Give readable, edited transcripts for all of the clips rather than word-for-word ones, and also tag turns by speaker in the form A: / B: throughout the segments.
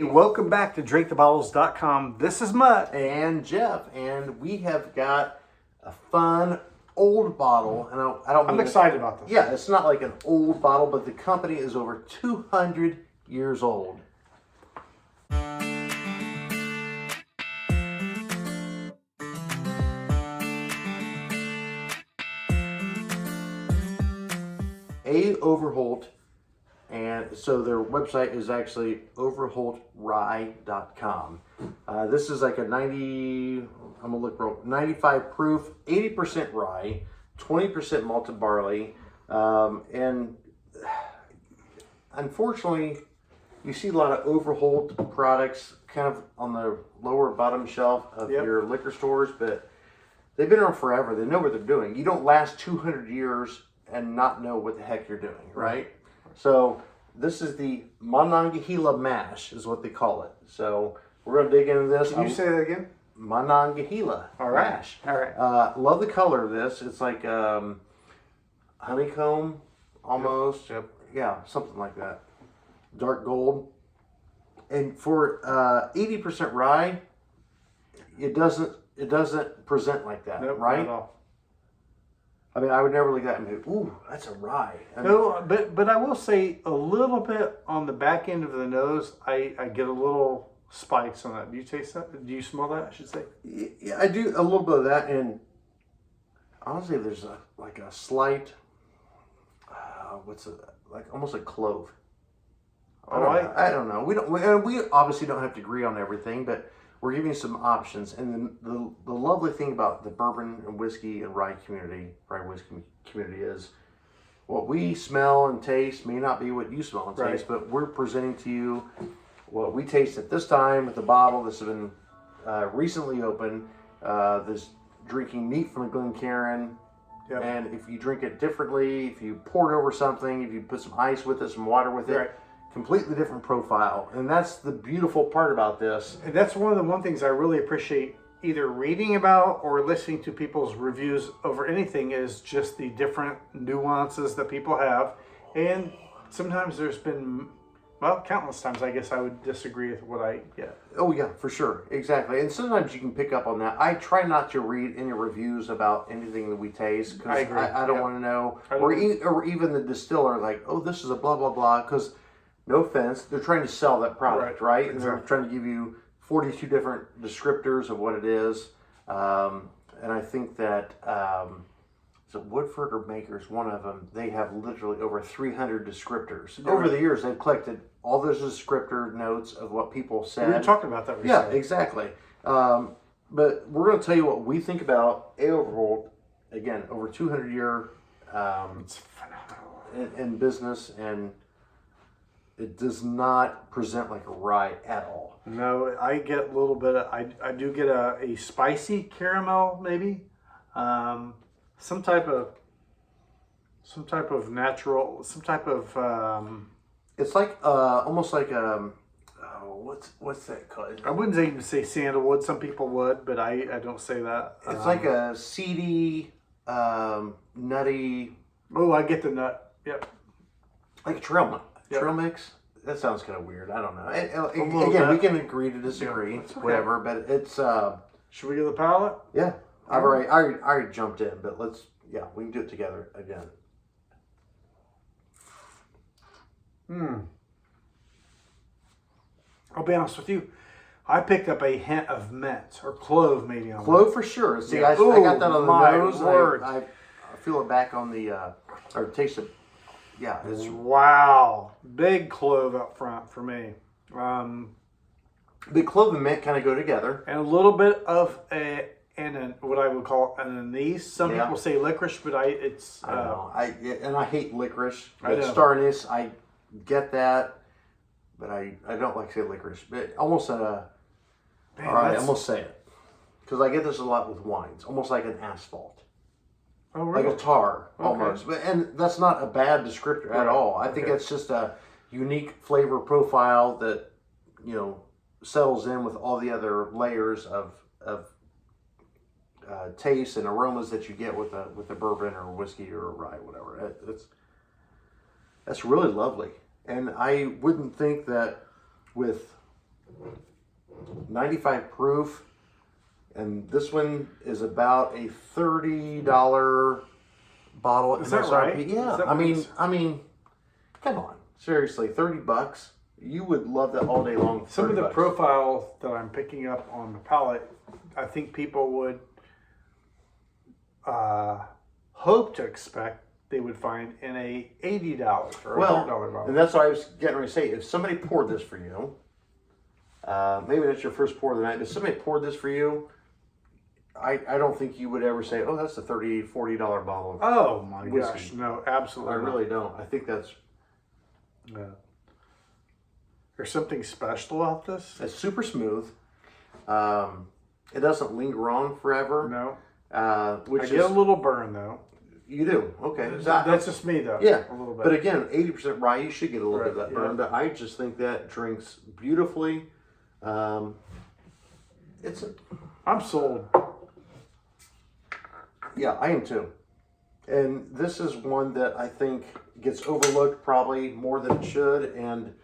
A: Welcome back to drinkthebottles.com. This is Mutt.
B: And Jeff, and we have got a fun old bottle, and I don't.
A: I'm excited about this.
B: Yeah, it's not like an old bottle, but the company is over 200 years old. Overholt, and so their website is actually overholtrye.com. This is like a 95 proof, 80% rye, 20% malted barley, and unfortunately, you see a lot of Overholt products kind of on the lower bottom shelf of your liquor stores, but they've been around forever. They know what they're doing. You don't last 200 years and not know what the heck you're doing, right? So this is the Monongahela mash, is what they call it. So we're going to dig into this.
A: Can you say that again?
B: Monongahela mash.
A: All right.
B: Love the color of this. It's like honeycomb almost.
A: Yep.
B: Yeah, something like that. Dark gold. And for 80% rye, it doesn't present like that,
A: Nope,
B: right?
A: not at all.
B: I mean, I would never look at that and go, ooh, that's a rye. I mean,
A: No, but I will say a little bit on the back end of the nose, I get a little spice on that. Do you taste that? Do you smell that, I should say?
B: yeah, I do a little bit of that, and honestly, there's a slight, almost like clove. I don't know. We obviously don't have to agree on everything, but we're giving you some options. And the lovely thing about the bourbon and whiskey and rye whiskey community is what we smell and taste may not be what you smell and taste, but we're presenting to you what we taste at this time with the bottle. This has been recently opened. This drinking neat from the Glencairn. Yep. And if you drink it differently, if you pour it over something, if you put some ice with it, some water with it, completely different profile. And that's the beautiful part about this.
A: And that's one of the things I really appreciate either reading about or listening to people's reviews over anything is just the different nuances that people have. And sometimes there's been, well, countless times I guess I would disagree with what I get.
B: Oh yeah, for sure. Exactly. And sometimes you can pick up on that. I try not to read any reviews about anything that we taste because I don't want to know. Or even the distiller, like, oh, this is a blah, blah, blah. Because no offense, they're trying to sell that product, right? And they're trying to give you 42 different descriptors of what it is. And I think that so Woodford or Makers, one of them, they have literally over 300 descriptors. Over the years, they've collected all those descriptor notes of what people said.
A: We were talking about that recently.
B: Yeah, exactly. But we're going to tell you what we think about Overholt. Again, over 200 year
A: It's phenomenal.
B: in business, and it does not present like a rye at all.
A: No, I get a little bit of, I do get a spicy caramel maybe. Some type of natural,
B: It's like almost like what's that called?
A: I wouldn't even say sandalwood. Some people would, but I don't say that.
B: It's like a seedy, nutty.
A: Oh, I get the nut. Yep.
B: Like a trail mix.
A: Yep.
B: Trail mix. That sounds kind of weird. I don't know.
A: We
B: can agree to disagree, whatever. But it's.
A: Should we get the palate?
B: Yeah, I already jumped in, but we can do it together again.
A: I'll be honest with you. I picked up a hint of mint or clove maybe on
B: Clove for sure. See, I got that on the nose. I feel it back on the or taste it. Yeah, it's
A: wow, big clove up front for me.
B: the clove and mint kind of go together,
A: and a little bit of what I would call an anise. Some people say licorice, but I know.
B: I hate licorice.
A: But
B: star anise, I get that, but I don't like to say licorice. But almost all right, I'm gonna say it because I get this a lot with wines, almost like an asphalt.
A: Oh, really?
B: Like a tar, almost. And that's not a bad descriptor at all. I think it's just a unique flavor profile that, settles in with all the other layers of taste and aromas that you get with a bourbon or whiskey or a rye, whatever. That's really lovely. And I wouldn't think that with 95 proof. And this one is about a $30 bottle.
A: Is that right?
B: Yeah.
A: Is that
B: I mean, come on. Seriously, $30. You would love that all day long.
A: Some of the
B: $30.
A: profiles that I'm picking up on the palate, I think people would hope to expect they would find in a $80 or a $100 bottle.
B: And that's what I was getting ready to say. If somebody poured this for you, maybe that's your first pour of the night. If somebody poured this for you, I don't think you would ever say, oh, that's a $30, $40 bottle of
A: Oh my
B: whiskey.
A: gosh, no, absolutely
B: I
A: not.
B: really don't. I think that's
A: No. There's something special about this?
B: it's super smooth. It doesn't linger on forever.
A: No.
B: Which
A: I get a little burn though.
B: You do. Okay.
A: That's just me though.
B: Yeah.
A: A little bit.
B: But again, 80% rye, you should get a little bit of that
A: Right,
B: burn.
A: yeah.
B: But I just think that drinks beautifully.
A: I'm sold.
B: Yeah, I am too. And this is one that I think gets overlooked probably more than it should. And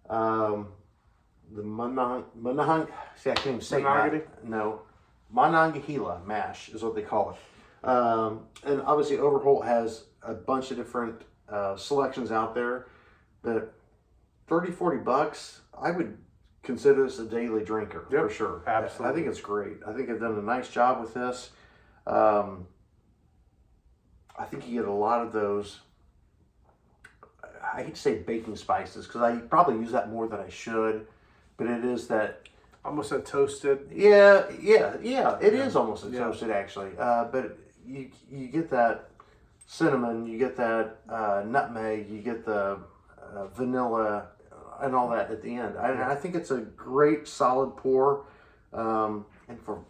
B: the see, I can't even say that. No. Monongahela mash is what they call it. And obviously Overholt has a bunch of different selections out there. But $30-$40, I would consider this a daily drinker for sure.
A: Absolutely.
B: I think it's great. I think I've done a nice job with this. I think you get a lot of those, I hate to say baking spices, because I probably use that more than I should, but it is that...
A: Almost a toasted.
B: Yeah, it is almost a toasted actually. But you get that cinnamon, you get that nutmeg, you get the vanilla and all that at the end. I think it's a great solid pour. And for,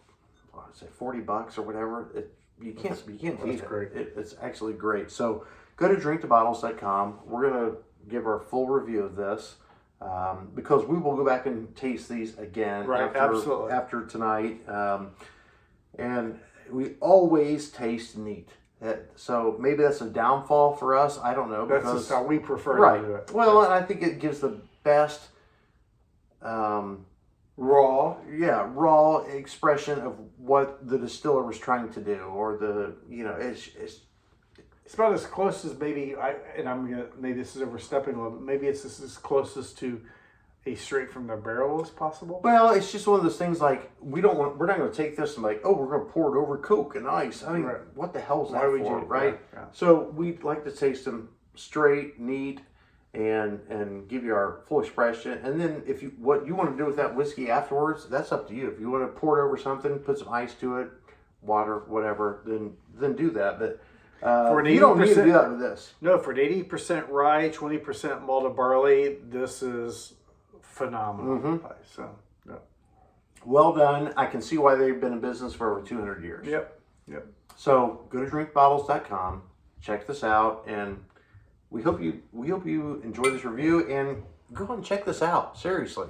B: what I say, $40 or whatever, you can't beat it.
A: Great.
B: It's actually great. So go to drinkthebottles.com. We're going to give our full review of this because we will go back and taste these again after tonight. And we always taste neat. So maybe that's a downfall for us. I don't know.
A: That's just how we prefer to do it.
B: Well, and I think it gives the best raw expression of what the distiller was trying to do, or
A: it's about as close as maybe maybe this is overstepping a little bit. Maybe it's as closest to a straight from the barrel as possible.
B: Well, it's just one of those things like we're not going to take this and we're going to pour it over Coke and ice. I mean, what the hell is that for, right? Yeah. So we like to taste them straight, neat, and give you our full expression. And then what you want to do with that whiskey afterwards, that's up to you. If you want to pour it over something, put some ice to it, water, whatever, then do that. But you don't need to do that with this.
A: No, for an 80% rye, 20% malted barley, this is phenomenal.
B: Mm-hmm.
A: So, yeah.
B: Well done. I can see why they've been in business for over 200 years.
A: Yep.
B: So go to drinkbottles.com, check this out, and we hope you enjoy this review, and go and check this out. Seriously.